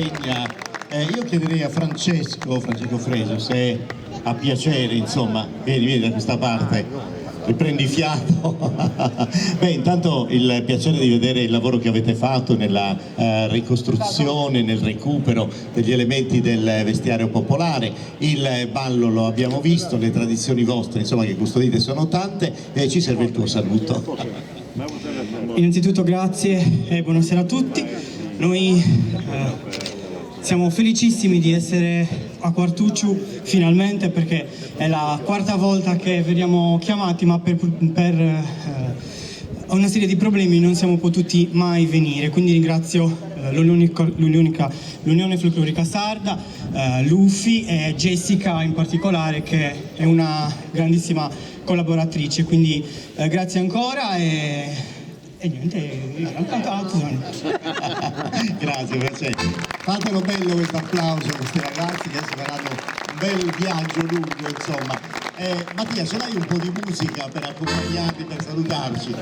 Io chiederei a Francesco Freso se ha piacere, insomma, vieni da questa parte, riprendi fiato. Beh, intanto il piacere di vedere il lavoro che avete fatto nella ricostruzione, nel recupero degli elementi del vestiario popolare. Il ballo lo abbiamo visto, le tradizioni vostre, insomma, che custodite sono tante, e ci serve il tuo saluto. Innanzitutto grazie e buonasera a tutti. Noi siamo felicissimi di essere a Quartucciu finalmente, perché è la quarta volta che veniamo chiamati, ma per una serie di problemi non siamo potuti mai venire. Quindi ringrazio l'Unione Folclorica Sarda, Luffy e Jessica in particolare, che è una grandissima collaboratrice. Quindi grazie ancora e niente, Grazie. Fatelo bello questo applauso a questi ragazzi che adesso faranno un bel viaggio lungo, insomma. Mattia, ce l'hai un po' di musica per accompagnarli, per salutarci?